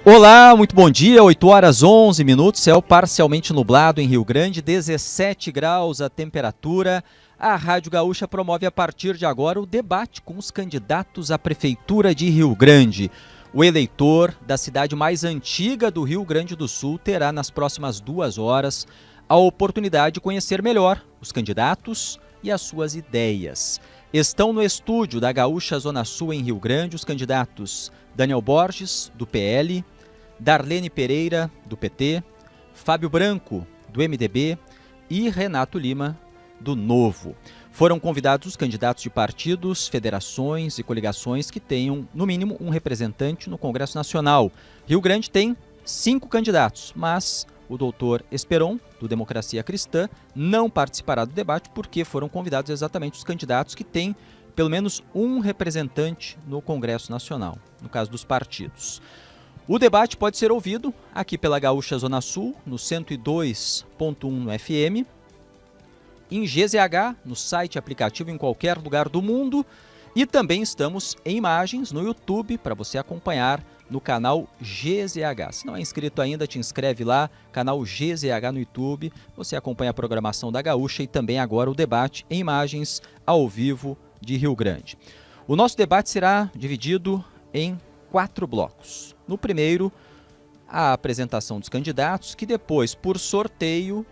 Olá, muito bom dia, 8 horas 11 minutos, céu parcialmente nublado em Rio Grande, 17 graus a temperatura. A Rádio Gaúcha promove a partir de agora o debate com os candidatos à Prefeitura de Rio Grande. O eleitor da cidade mais antiga do Rio Grande do Sul terá nas próximas 2 horas a oportunidade de conhecer melhor os candidatos e as suas ideias. Estão no estúdio da Gaúcha Zona Sul em Rio Grande os candidatos Daniel Borges, do PL, Darlene Pereira, do PT, Fábio Branco, do MDB e Renato Lima, do Novo. Foram convidados os candidatos de partidos, federações e coligações que tenham, no mínimo, um representante no Congresso Nacional. Rio Grande tem 5 candidatos, mas o doutor Esperon, do Democracia Cristã, não participará do debate porque foram convidados exatamente os candidatos que têm pelo menos um representante no Congresso Nacional, no caso dos partidos. O debate pode ser ouvido aqui pela Gaúcha Zona Sul, no 102.1 no FM, em GZH, no site e aplicativo em qualquer lugar do mundo, e também estamos em imagens no YouTube para você acompanhar no canal GZH. Se não é inscrito ainda, te inscreve lá, canal GZH no YouTube, você acompanha a programação da Gaúcha e também agora o debate em imagens ao vivo de Rio Grande. O nosso debate será dividido em 4 blocos. No primeiro, a apresentação dos candidatos, que depois, por sorteio,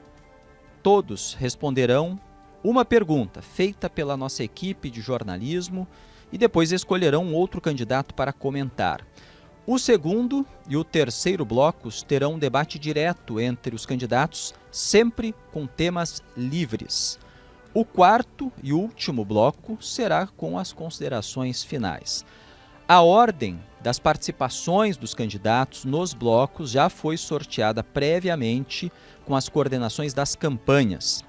todos responderão uma pergunta feita pela nossa equipe de jornalismo e depois escolherão um outro candidato para comentar. O segundo e o terceiro blocos terão um debate direto entre os candidatos, sempre com temas livres. O quarto e último bloco será com as considerações finais. A ordem das participações dos candidatos nos blocos já foi sorteada previamente com as coordenações das campanhas.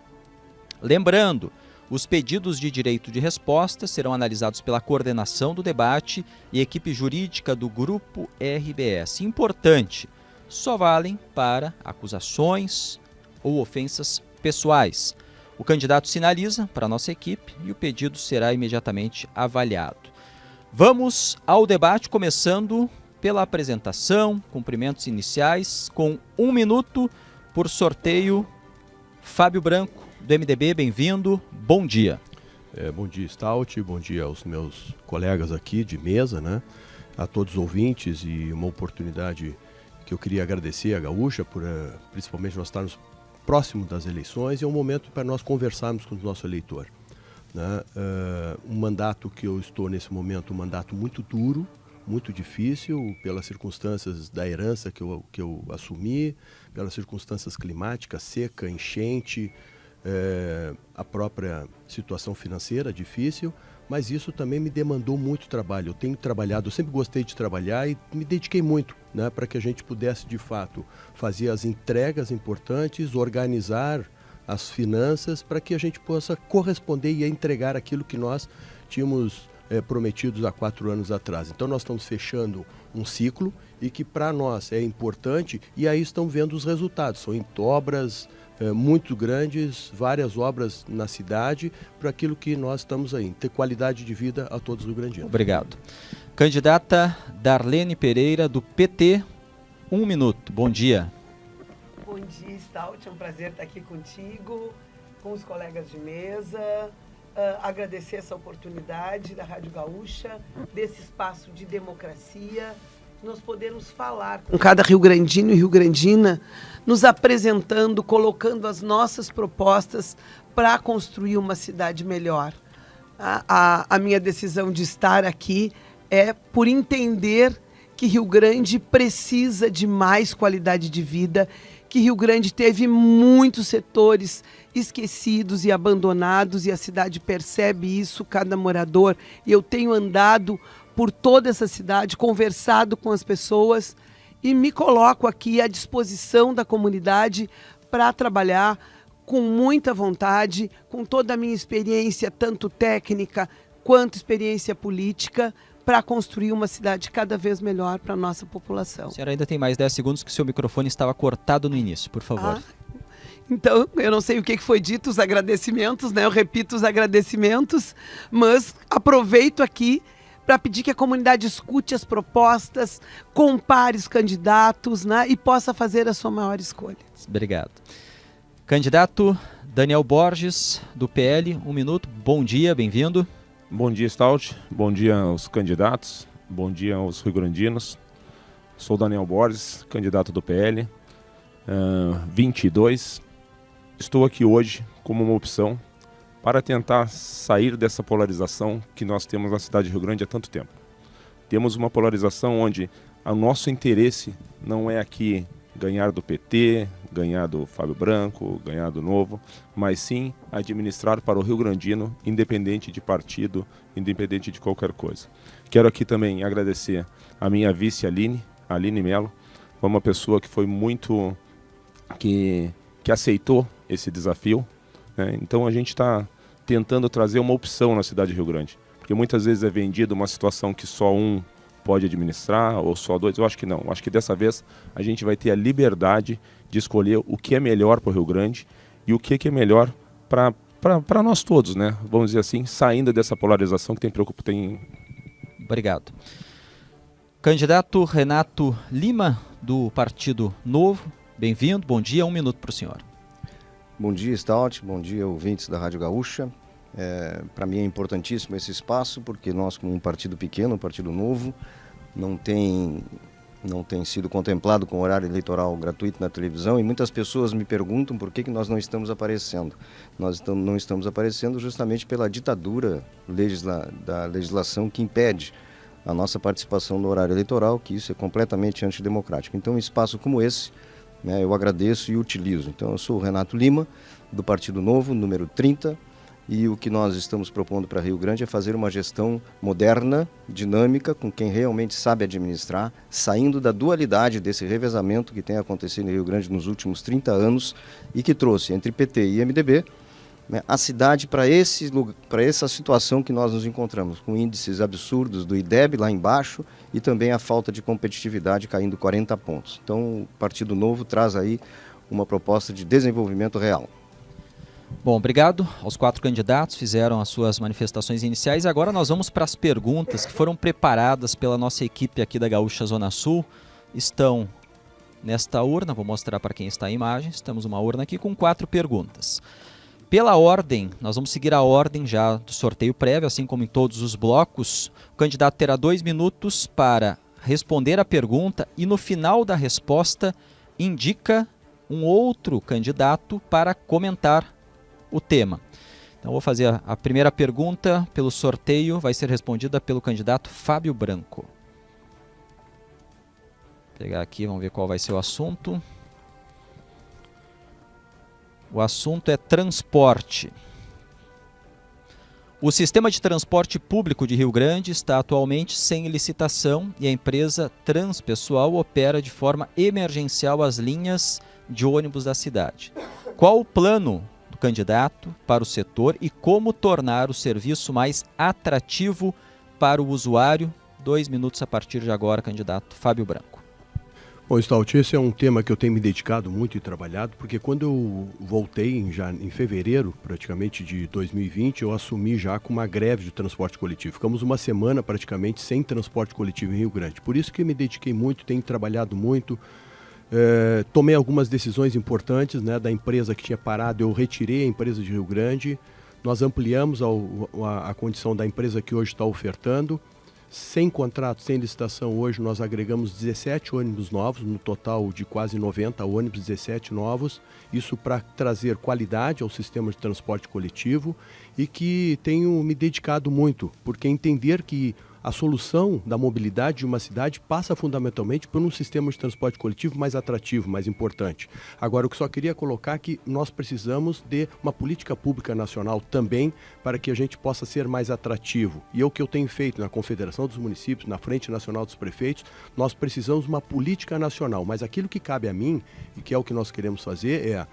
Lembrando, os pedidos de direito de resposta serão analisados pela coordenação do debate e equipe jurídica do Grupo RBS. Importante, só valem para acusações ou ofensas pessoais. O candidato sinaliza para a nossa equipe e o pedido será imediatamente avaliado. Vamos ao debate, começando pela apresentação, cumprimentos iniciais, com 1 minuto por sorteio. Fábio Branco, do MDB, bem-vindo, bom dia. Bom dia, Stout, bom dia aos meus colegas aqui de mesa, né? A todos os ouvintes, e uma oportunidade que eu queria agradecer à Gaúcha, por principalmente nós estarmos próximo das eleições, e é um momento para nós conversarmos com o nosso eleitor. Né? Um mandato que eu estou nesse momento, um mandato muito duro, muito difícil, pelas circunstâncias da herança que eu assumi, pelas circunstâncias climáticas, seca, enchente, a própria situação financeira difícil, mas isso também me demandou muito trabalho. Eu tenho trabalhado, eu sempre gostei de trabalhar e me dediquei muito, né, para que a gente pudesse, de fato, fazer as entregas importantes, organizar as finanças para que a gente possa corresponder e entregar aquilo que nós tínhamos prometidos há 4 anos atrás. Então nós estamos fechando um ciclo e que para nós é importante, e aí estão vendo os resultados. São obras muito grandes, várias obras na cidade, para aquilo que nós estamos aí, ter qualidade de vida a todos os rio-grandinos. Obrigado. Candidata Darlene Pereira, do PT, 1 minuto, bom dia. Bom dia, Stout, é um prazer estar aqui contigo, com os colegas de mesa, agradecer essa oportunidade da Rádio Gaúcha, desse espaço de democracia, nós podemos falar com cada rio-grandino e rio-grandina, nos apresentando, colocando as nossas propostas para construir uma cidade melhor. A minha decisão de estar aqui é por entender que Rio Grande precisa de mais qualidade de vida, que Rio Grande teve muitos setores esquecidos e abandonados, e a cidade percebe isso, cada morador. E eu tenho andado por toda essa cidade, conversado com as pessoas e me coloco aqui à disposição da comunidade para trabalhar com muita vontade, com toda a minha experiência, tanto técnica quanto experiência política, para construir uma cidade cada vez melhor para a nossa população. A senhora ainda tem mais 10 segundos, que o seu microfone estava cortado no início, por favor. Então, eu não sei o que foi dito, os agradecimentos, né? Eu repito os agradecimentos, mas aproveito aqui para pedir que a comunidade escute as propostas, compare os candidatos, né, e possa fazer a sua maior escolha. Obrigado. Candidato Daniel Borges, do PL, 1 minuto. Bom dia, bem-vindo. Bom dia, Stout. Bom dia aos candidatos. Bom dia aos rio-grandinos. Sou Daniel Borges, candidato do PL, 22. Estou aqui hoje como uma opção para tentar sair dessa polarização que nós temos na cidade de Rio Grande há tanto tempo. Temos uma polarização onde o nosso interesse não é aqui ganhar do PT, ganhar do Fábio Branco, ganhar do Novo, mas sim administrar para o rio-grandino, independente de partido, independente de qualquer coisa. Quero aqui também agradecer a minha vice Aline Melo, foi uma pessoa que foi muito, que aceitou esse desafio, né? Então a gente está tentando trazer uma opção na cidade de Rio Grande, porque muitas vezes é vendido uma situação que só um pode administrar ou só dois. Eu acho que não, eu acho que dessa vez a gente vai ter a liberdade de escolher o que é melhor para o Rio Grande e o que é melhor para nós todos, né? Vamos dizer assim, saindo dessa polarização que tem. Obrigado. Candidato Renato Lima, do Partido Novo, bem-vindo, bom dia, 1 minuto para o senhor. Bom dia, Stout, bom dia, ouvintes da Rádio Gaúcha. Para mim é importantíssimo esse espaço, porque nós, como um partido pequeno, um partido novo, não tem sido contemplado com horário eleitoral gratuito na televisão, e muitas pessoas me perguntam por que nós não estamos aparecendo. Nós não estamos aparecendo justamente pela ditadura da legislação que impede a nossa participação no horário eleitoral, que isso é completamente antidemocrático. Então, um espaço como esse, né, eu agradeço e utilizo. Então, eu sou o Renato Lima, do Partido Novo, número 30, e o que nós estamos propondo para Rio Grande é fazer uma gestão moderna, dinâmica, com quem realmente sabe administrar, saindo da dualidade desse revezamento que tem acontecido em Rio Grande nos últimos 30 anos e que trouxe entre PT e MDB, né, a cidade para essa situação que nós nos encontramos, com índices absurdos do IDEB lá embaixo e também a falta de competitividade caindo 40 pontos. Então, o Partido Novo traz aí uma proposta de desenvolvimento real. Bom, obrigado aos 4 candidatos, fizeram as suas manifestações iniciais. Agora nós vamos para as perguntas que foram preparadas pela nossa equipe aqui da Gaúcha Zona Sul. Estão nesta urna, vou mostrar para quem está em imagens, temos uma urna aqui com 4 perguntas. Pela ordem, nós vamos seguir a ordem já do sorteio prévio, assim como em todos os blocos. O candidato terá 2 minutos para responder a pergunta e no final da resposta indica um outro candidato para comentar o tema. Então vou fazer a primeira pergunta pelo sorteio, vai ser respondida pelo candidato Fábio Branco. Vou pegar aqui, vamos ver qual vai ser o assunto. O assunto é transporte. O sistema de transporte público de Rio Grande está atualmente sem licitação e a empresa Transpessoal opera de forma emergencial as linhas de ônibus da cidade. Qual o plano do candidato para o setor e como tornar o serviço mais atrativo para o usuário? 2 minutos a partir de agora, candidato Fábio Branco. Bom, Stout, esse é um tema que eu tenho me dedicado muito e trabalhado, porque quando eu voltei já em fevereiro, praticamente de 2020, eu assumi já com uma greve de transporte coletivo. Ficamos uma semana praticamente sem transporte coletivo em Rio Grande. Por isso que eu me dediquei muito, tenho trabalhado muito, tomei algumas decisões importantes, né, da empresa que tinha parado, eu retirei a empresa de Rio Grande, nós ampliamos a condição da empresa que hoje está ofertando. Sem contrato, sem licitação, hoje nós agregamos 17 ônibus novos, no total de quase 90 ônibus, 17 novos. Isso para trazer qualidade ao sistema de transporte coletivo e que tenho me dedicado muito, porque entender que a solução da mobilidade de uma cidade passa fundamentalmente por um sistema de transporte coletivo mais atrativo, mais importante. Agora, o que só queria colocar é que nós precisamos de uma política pública nacional também para que a gente possa ser mais atrativo. E é o que eu tenho feito na Confederação dos Municípios, na Frente Nacional dos Prefeitos, nós precisamos de uma política nacional. Mas aquilo que cabe a mim, e que é o que nós queremos fazer, é...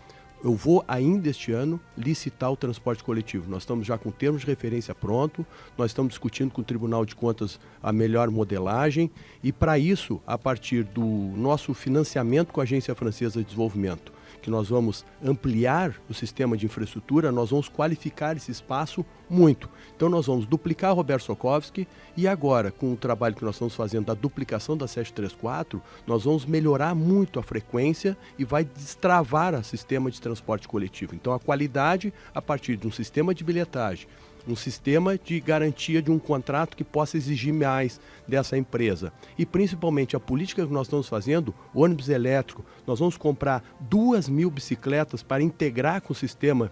Eu vou ainda este ano licitar o transporte coletivo. Nós estamos já com termos de referência pronto, nós estamos discutindo com o Tribunal de Contas a melhor modelagem e para isso, a partir do nosso financiamento com a Agência Francesa de Desenvolvimento, que nós vamos ampliar o sistema de infraestrutura, nós vamos qualificar esse espaço muito. Então nós vamos duplicar a Roberto Sokovski e agora, com o trabalho que nós estamos fazendo da duplicação da 734, nós vamos melhorar muito a frequência e vai destravar o sistema de transporte coletivo. Então a qualidade a partir de um sistema de bilhetagem, um sistema de garantia de um contrato que possa exigir mais dessa empresa. E principalmente a política que nós estamos fazendo, ônibus elétrico, nós vamos comprar 2.000 bicicletas para integrar com o sistema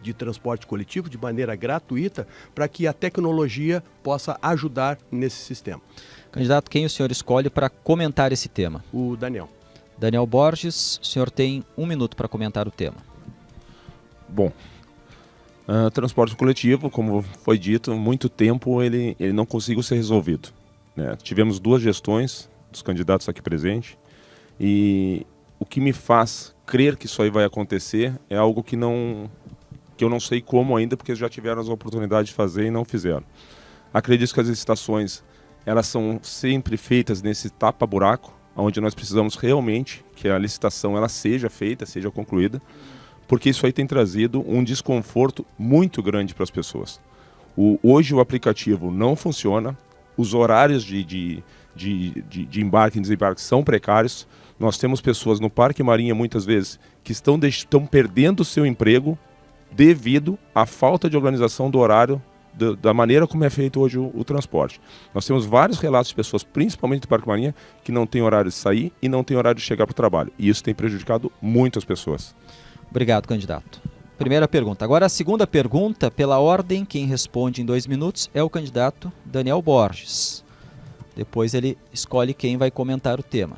de transporte coletivo de maneira gratuita para que a tecnologia possa ajudar nesse sistema. Candidato, quem o senhor escolhe para comentar esse tema? O Daniel. Daniel Borges, o senhor tem 1 minuto para comentar o tema. Bom, transporte coletivo, como foi dito, muito tempo ele não conseguiu ser resolvido, né? Tivemos 2 gestões dos candidatos aqui presentes e o que me faz crer que isso aí vai acontecer é algo que eu não sei como ainda, porque já tiveram as oportunidades de fazer e não fizeram. Acredito que as licitações elas são sempre feitas nesse tapa-buraco, onde nós precisamos realmente que a licitação ela seja feita, seja concluída, porque isso aí tem trazido um desconforto muito grande para as pessoas. Hoje o aplicativo não funciona, os horários de embarque e desembarque são precários, nós temos pessoas no Parque Marinha muitas vezes que estão perdendo o seu emprego devido à falta de organização do horário, da maneira como é feito hoje o transporte. Nós temos vários relatos de pessoas, principalmente do Parque Marinha, que não têm horário de sair e não têm horário de chegar para o trabalho. E isso tem prejudicado muito as pessoas. Obrigado, candidato. Primeira pergunta. Agora a segunda pergunta, pela ordem, quem responde em 2 minutos é o candidato Daniel Borges. Depois ele escolhe quem vai comentar o tema.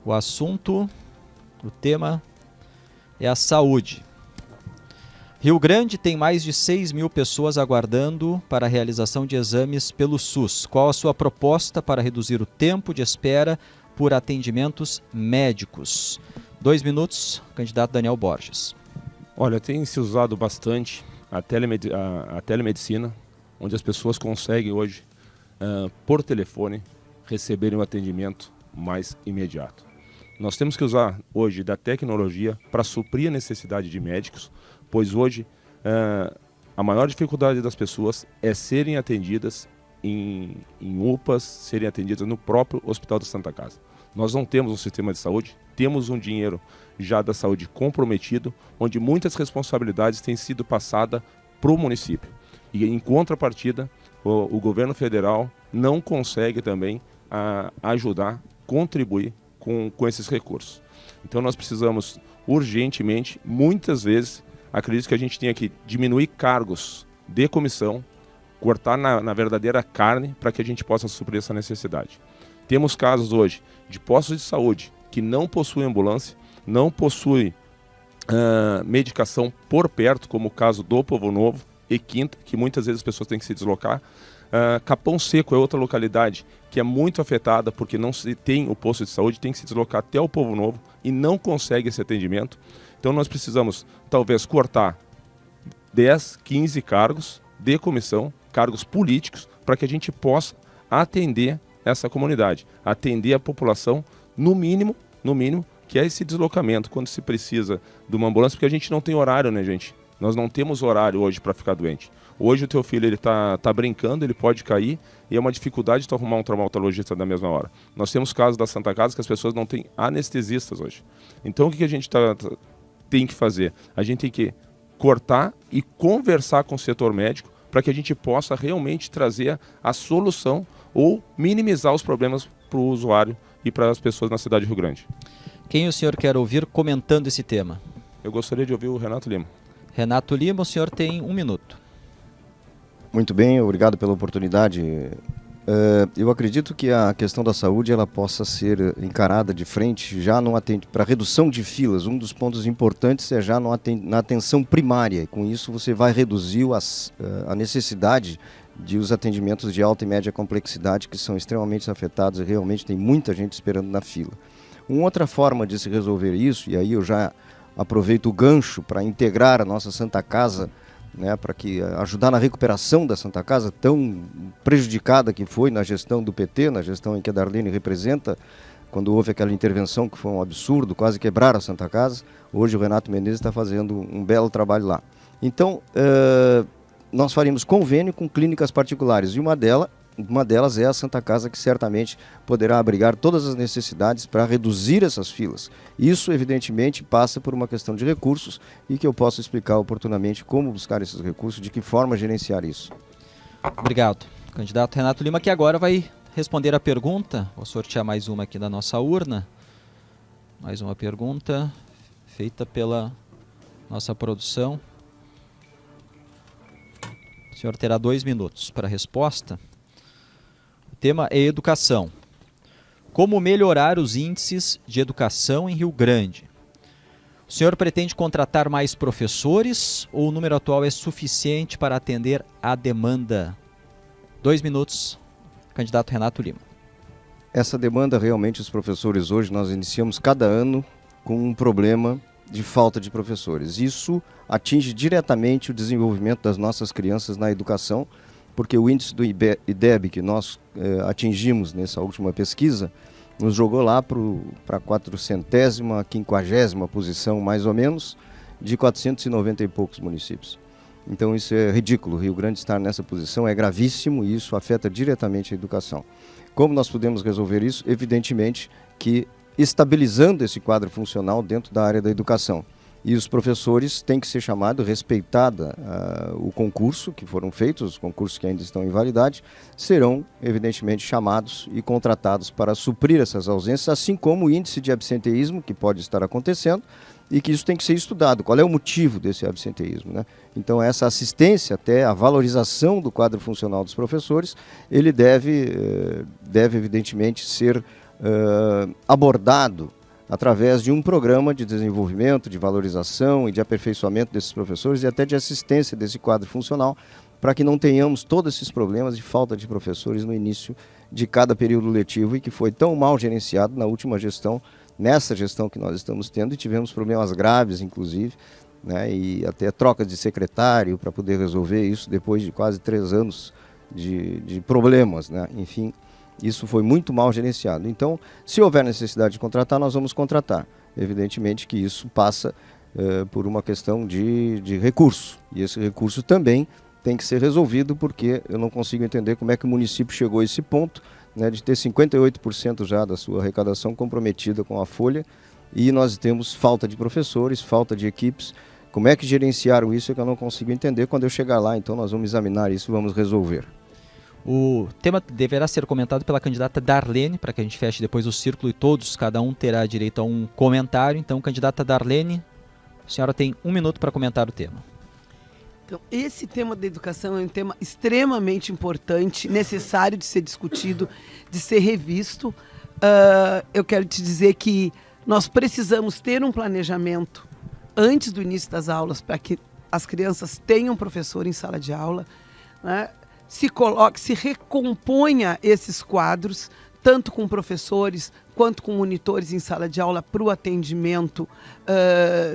O assunto, o tema é a saúde. Rio Grande tem mais de 6.000 pessoas aguardando para a realização de exames pelo SUS. Qual a sua proposta para reduzir o tempo de espera por atendimentos médicos? 2 minutos, candidato Daniel Borges. Olha, tem se usado bastante a telemedicina, onde as pessoas conseguem hoje, por telefone, receberem um atendimento mais imediato. Nós temos que usar hoje da tecnologia para suprir a necessidade de médicos, pois hoje a maior dificuldade das pessoas é serem atendidas em UPAs, serem atendidas no próprio Hospital da Santa Casa. Nós não temos um sistema de saúde, temos um dinheiro já da saúde comprometido, onde muitas responsabilidades têm sido passadas para o município. E em contrapartida, o governo federal não consegue também ajudar, contribuir com esses recursos. Então nós precisamos urgentemente, muitas vezes, acredito que a gente tenha que diminuir cargos de comissão, cortar na verdadeira carne para que a gente possa suprir essa necessidade. Temos casos hoje de postos de saúde que não possuem ambulância, não possuem medicação por perto, como o caso do Povo Novo e Quinta, que muitas vezes as pessoas têm que se deslocar. Capão Seco é outra localidade que é muito afetada porque não se tem o posto de saúde, tem que se deslocar até o Povo Novo e não consegue esse atendimento. Então nós precisamos talvez cortar 10, 15 cargos de comissão, cargos políticos, para que a gente possa atender essa comunidade, atender a população no mínimo, que é esse deslocamento quando se precisa de uma ambulância, porque a gente não tem horário, né, gente? Nós não temos horário hoje para ficar doente. Hoje o teu filho ele tá brincando, ele pode cair e é uma dificuldade de tu arrumar um traumatologista na mesma hora. Nós temos casos da Santa Casa que as pessoas não têm anestesistas hoje. Então o que a gente tem que fazer? A gente tem que cortar e conversar com o setor médico para que a gente possa realmente trazer a solução ou minimizar os problemas para o usuário e para as pessoas na cidade de Rio Grande. Quem o senhor quer ouvir comentando esse tema? Eu gostaria de ouvir o Renato Lima. Renato Lima, o senhor tem 1 minuto. Muito bem, obrigado pela oportunidade. Eu acredito que a questão da saúde ela possa ser encarada de frente já para redução de filas. Um dos pontos importantes é já na atenção primária. E com isso você vai reduzir a necessidade de os atendimentos de alta e média complexidade que são extremamente afetados e realmente tem muita gente esperando na fila. Uma outra forma de se resolver isso, e aí eu já aproveito o gancho para integrar a nossa Santa Casa né, para que ajudar na recuperação da Santa Casa, tão prejudicada que foi na gestão do PT, na gestão em que a Darlene representa, quando houve aquela intervenção que foi um absurdo, quase quebrar a Santa Casa. Hoje o Renato Menezes está fazendo um belo trabalho lá. Então, nós faríamos convênio com clínicas particulares, e uma delas é a Santa Casa, que certamente poderá abrigar todas as necessidades para reduzir essas filas. Isso, evidentemente, passa por uma questão de recursos, e que eu posso explicar oportunamente como buscar esses recursos, de que forma gerenciar isso. Obrigado. Candidato Renato Lima, que agora vai responder a pergunta. Vou sortear mais uma aqui da nossa urna. Mais uma pergunta feita pela nossa produção. O senhor terá 2 minutos para a resposta. O tema é educação. Como melhorar os índices de educação em Rio Grande? O senhor pretende contratar mais professores ou o número atual é suficiente para atender à demanda? 2 minutos, candidato Renato Lima. Essa demanda, realmente, os professores hoje, nós iniciamos cada ano com um problema de falta de professores. Isso atinge diretamente o desenvolvimento das nossas crianças na educação, porque o índice do IDEB que nós atingimos nessa última pesquisa nos jogou lá para a 450ª, 50ª posição, mais ou menos, de 490 e poucos municípios. Então isso é ridículo. O Rio Grande estar nessa posição é gravíssimo, e isso afeta diretamente a educação. Como nós podemos resolver isso? Evidentemente que estabilizando esse quadro funcional dentro da área da educação. E os professores têm que ser chamados, respeitada o concurso que foram feitos, os concursos que ainda estão em validade, serão evidentemente chamados e contratados para suprir essas ausências, assim como o índice de absenteísmo que pode estar acontecendo, e que isso tem que ser estudado. Qual é o motivo desse absenteísmo, né? Então essa assistência, até a valorização do quadro funcional dos professores, ele deve evidentemente ser abordado através de um programa de desenvolvimento, de valorização e de aperfeiçoamento desses professores, e até de assistência desse quadro funcional, para que não tenhamos todos esses problemas de falta de professores no início de cada período letivo, e que foi tão mal gerenciado na última gestão, nessa gestão que nós estamos tendo, e tivemos problemas graves, inclusive, né, e até troca de secretário para poder resolver isso depois de quase 3 anos de problemas, né? Enfim, isso foi muito mal gerenciado. Então, se houver necessidade de contratar, nós vamos contratar. Evidentemente que isso passa por uma questão de recurso. E esse recurso também tem que ser resolvido, porque eu não consigo entender como é que o município chegou a esse ponto, né, de ter 58% já da sua arrecadação comprometida com a folha, e nós temos falta de professores, falta de equipes. Como é que gerenciaram isso é que eu não consigo entender. Quando eu chegar lá, então nós vamos examinar isso e vamos resolver. O tema deverá ser comentado pela candidata Darlene, para que a gente feche depois o círculo e todos, cada um terá direito a um comentário. Então, candidata Darlene, a senhora tem 1 minuto para comentar o tema. Então, esse tema da educação é um tema extremamente importante, necessário de ser discutido, de ser revisto. Eu quero te dizer que nós precisamos ter um planejamento antes do início das aulas, para que as crianças tenham professor em sala de aula, né? Se recomponha esses quadros, tanto com professores quanto com monitores em sala de aula, para o atendimento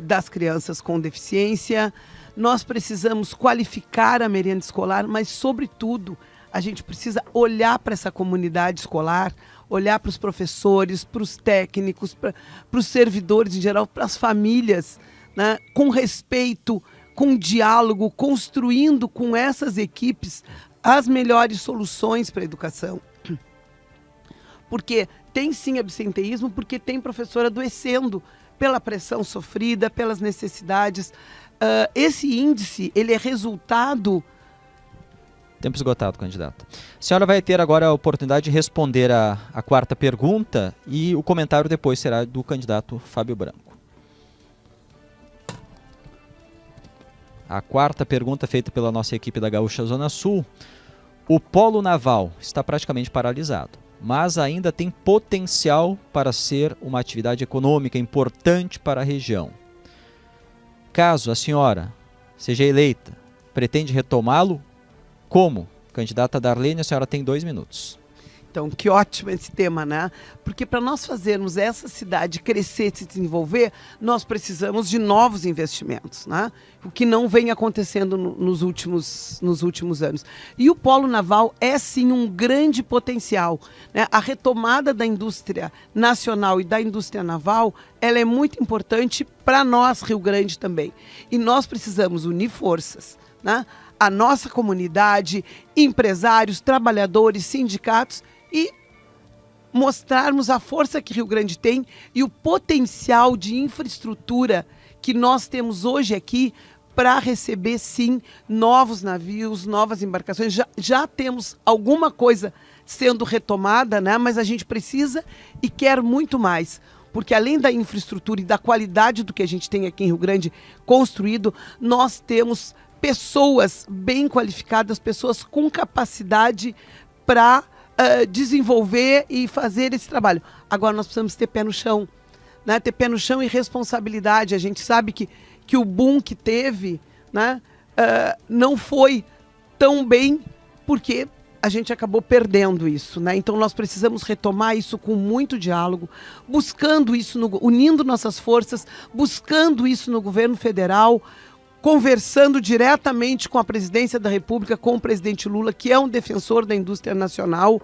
das crianças com deficiência. Nós precisamos qualificar a merenda escolar, mas, sobretudo, a gente precisa olhar para essa comunidade escolar, olhar para os professores, para os técnicos, para os servidores em geral, para as famílias, né, com respeito, com diálogo, construindo com essas equipes as melhores soluções para a educação. Porque tem sim absenteísmo, porque tem professor adoecendo pela pressão sofrida, pelas necessidades. Esse índice, ele é resultado... Tempo esgotado, candidato. A senhora vai ter agora a oportunidade de responder a 4ª pergunta, e o comentário depois será do candidato Fábio Branco. A 4ª pergunta, feita pela nossa equipe da Gaúcha Zona Sul. O polo naval está praticamente paralisado, mas ainda tem potencial para ser uma atividade econômica importante para a região. Caso a senhora seja eleita, pretende retomá-lo? Como? Candidata Darlene, a senhora tem 2 minutos. Então, que ótimo esse tema, né? Porque para nós fazermos essa cidade crescer e se desenvolver, nós precisamos de novos investimentos, né? O que não vem acontecendo nos últimos anos. E o polo naval é, sim, um grande potencial, né? A retomada da indústria nacional e da indústria naval, ela é muito importante para nós, Rio Grande, também. E nós precisamos unir forças, né? A nossa comunidade, empresários, trabalhadores, sindicatos e mostrarmos a força que Rio Grande tem e o potencial de infraestrutura que nós temos hoje aqui para receber, sim, novos navios, novas embarcações. Já temos alguma coisa sendo retomada, né? Mas a gente precisa e quer muito mais. Porque além da infraestrutura e da qualidade do que a gente tem aqui em Rio Grande construído, nós temos pessoas bem qualificadas, pessoas com capacidade para desenvolver e fazer esse trabalho. Agora nós precisamos ter pé no chão, né? Ter pé no chão e responsabilidade. A gente sabe que o boom que teve, né, não foi tão bem porque a gente acabou perdendo isso, né? Então nós precisamos retomar isso com muito diálogo, buscando isso, unindo nossas forças, buscando isso no governo federal, conversando diretamente com a presidência da República, com o presidente Lula, que é um defensor da indústria nacional,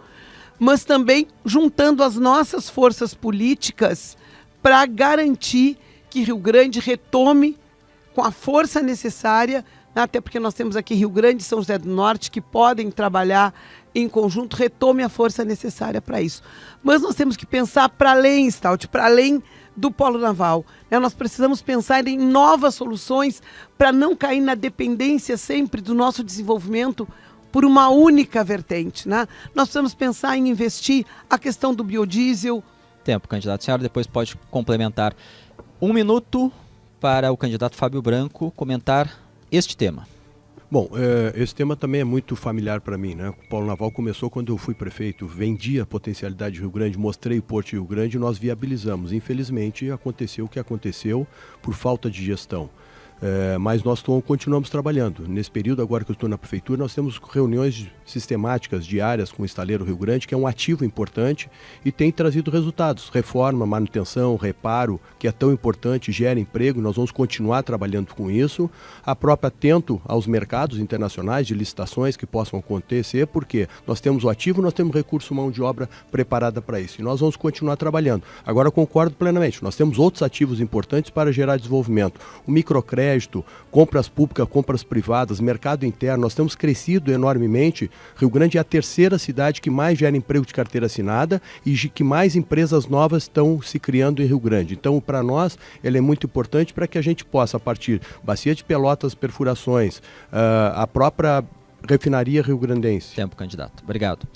mas também juntando as nossas forças políticas para garantir que Rio Grande retome com a força necessária, até porque nós temos aqui Rio Grande e São José do Norte que podem trabalhar em conjunto, retome a força necessária para isso. Mas nós temos que pensar para além, Stout, para além do polo naval, né? Nós precisamos pensar em novas soluções para não cair na dependência sempre do nosso desenvolvimento por uma única vertente, né? Nós precisamos pensar em investir a questão do biodiesel. Tempo, candidato. A senhora depois pode complementar. 1 minuto para o candidato Fábio Branco comentar este tema. Bom, esse tema também é muito familiar para mim, né? O polo naval começou quando eu fui prefeito, vendi a potencialidade de Rio Grande, mostrei o Porto de Rio Grande e nós viabilizamos. Infelizmente, aconteceu o que aconteceu por falta de gestão. Mas nós continuamos trabalhando. Nesse período, agora que eu estou na prefeitura, nós temos reuniões sistemáticas, diárias com o Estaleiro Rio Grande, que é um ativo importante e tem trazido resultados. Reforma, manutenção, reparo, que é tão importante, gera emprego, nós vamos continuar trabalhando com isso. A própria atento aos mercados internacionais de licitações que possam acontecer, porque nós temos o ativo, nós temos recurso, mão de obra preparada para isso. E nós vamos continuar trabalhando. Agora, eu concordo plenamente, nós temos outros ativos importantes para gerar desenvolvimento. O microcrédito, compras públicas, compras privadas, mercado interno, nós temos crescido enormemente. Rio Grande é a terceira cidade que mais gera emprego de carteira assinada e que mais empresas novas estão se criando em Rio Grande. Então, para nós, ele é muito importante para que a gente possa, a partir Bacia de Pelotas, perfurações, a própria refinaria rio-grandense. Tempo, candidato. Obrigado.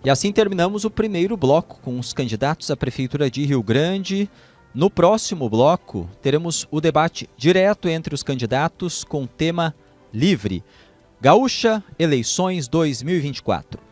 E assim terminamos o primeiro bloco com os candidatos à Prefeitura de Rio Grande. No próximo bloco, teremos o debate direto entre os candidatos com tema livre. Gaúcha, eleições 2024.